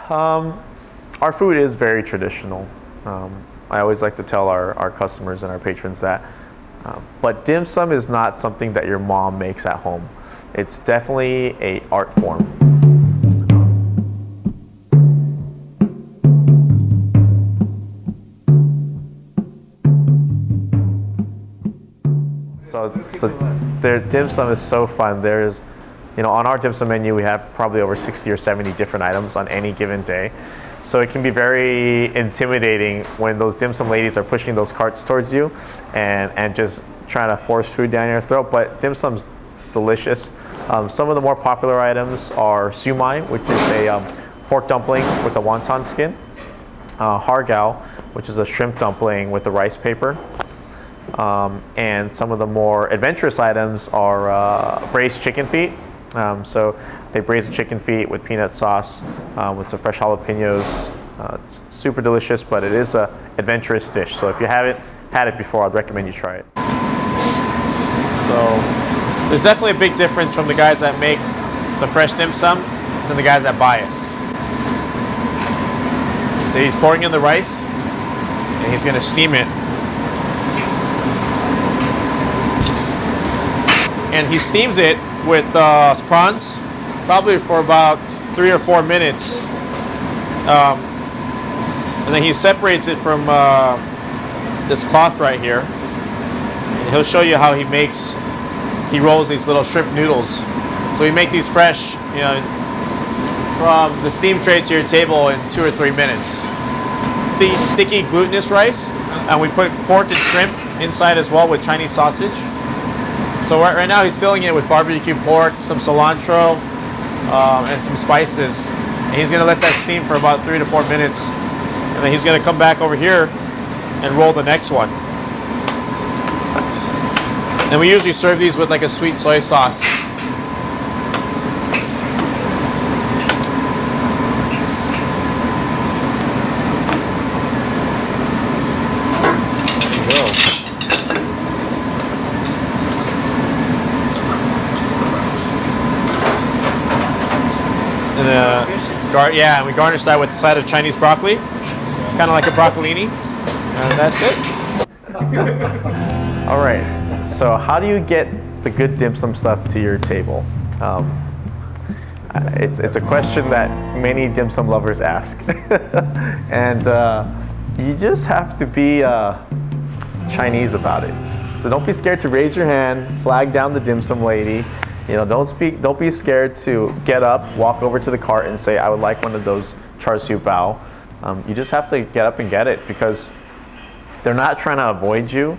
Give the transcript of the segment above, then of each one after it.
Our food is very traditional. I always like to tell our customers and our patrons that. But dim sum is not something that your mom makes at home. It's definitely an art form. So their dim sum is so fun. There's, on our dim sum menu, we have probably over 60 or 70 different items on any given day. So it can be very intimidating when those dim sum ladies are pushing those carts towards you and just trying to force food down your throat. But dim sum's delicious. Some of the more popular items are siu mai, which is a pork dumpling with a wonton skin. Har gow, which is a shrimp dumpling with the rice paper. And some of the more adventurous items are braised chicken feet. So they braise the chicken feet with peanut sauce with some fresh jalapenos. It's super delicious, but it is an adventurous dish. So if you haven't had it before, I'd recommend you try it. So there's definitely a big difference from the guys that make the fresh dim sum than the guys that buy it. So he's pouring in the rice and he's going to steam it. And he steams it with prawns, probably for about 3 or 4 minutes. And then he separates it from this cloth right here. And he'll show you how he rolls these little shrimp noodles. So we make these fresh, from the steam tray to your table in 2 or 3 minutes. The sticky glutinous rice, and we put pork and shrimp inside as well with Chinese sausage. So right now he's filling it with barbecue pork, some cilantro, and some spices. And he's going to let that steam for about 3 to 4 minutes. And then he's going to come back over here and roll the next one. And we usually serve these with like a sweet soy sauce. And we garnish that with a side of Chinese broccoli, kind of like a broccolini, and that's it. All right, so how do you get the good dim sum stuff to your table? It's a question that many dim sum lovers ask, and you just have to be Chinese about it. So don't be scared to raise your hand, flag down the dim sum lady. Don't be scared to get up, walk over to the cart and say, I would like one of those char siu bao. You just have to get up and get it because they're not trying to avoid you,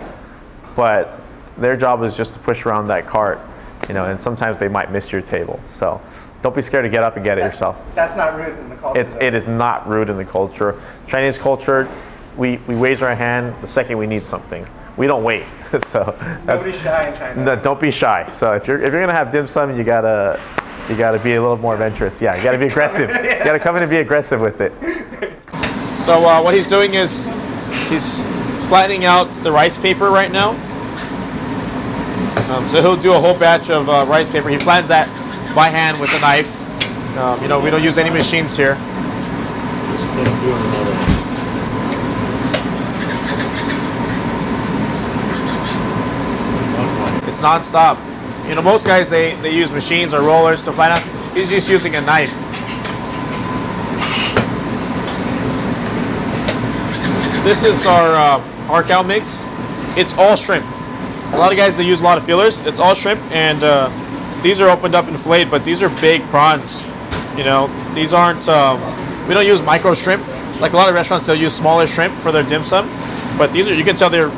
but their job is just to push around that cart, and sometimes they might miss your table. So don't be scared to get up and get it yourself. That's not rude in the culture. It is not rude in the culture. Chinese culture, we raise our hand the second we need something. We don't wait. So nobody's shy in China. No, don't be shy. So if you're gonna have dim sum, you gotta be a little more adventurous. Yeah, you gotta be aggressive. You gotta come in and be aggressive with it. So what he's doing is he's flattening out the rice paper right now. So he'll do a whole batch of rice paper. He flattens that by hand with a knife. We don't use any machines here. It's non-stop. Most guys, they use machines or rollers to flatten out. He's just using a knife. This is our har gow mix. It's all shrimp. A lot of guys, they use a lot of fillers. It's all shrimp, and these are opened up and filleted, but these are big prawns. These aren't, we don't use micro shrimp. Like a lot of restaurants, they'll use smaller shrimp for their dim sum, but these are, you can tell they're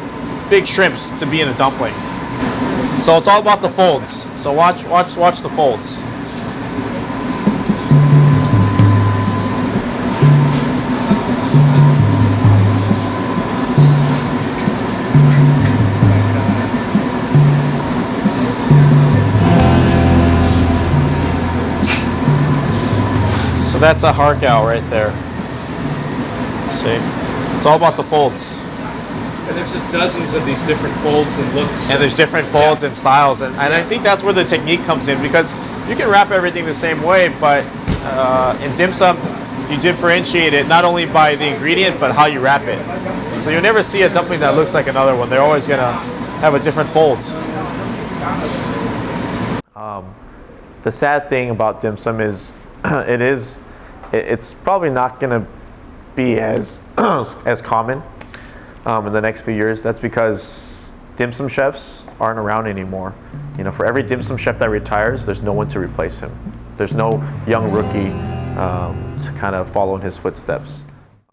big shrimps to be in a dumpling. So it's all about the folds. So watch the folds. So that's a har gow right there. See? It's all about the folds. And there's just dozens of these different folds and looks. And there's different folds and styles. And I think that's where the technique comes in, because you can wrap everything the same way, but in dim sum, you differentiate it not only by the ingredient, but how you wrap it. So you'll never see a dumpling that looks like another one. They're always gonna have a different folds. The sad thing about dim sum is, it's probably not going to be as as common in the next few years. That's because dim sum chefs aren't around anymore. You know, for every dim sum chef that retires, there's no one to replace him. There's no young rookie to kind of follow in his footsteps.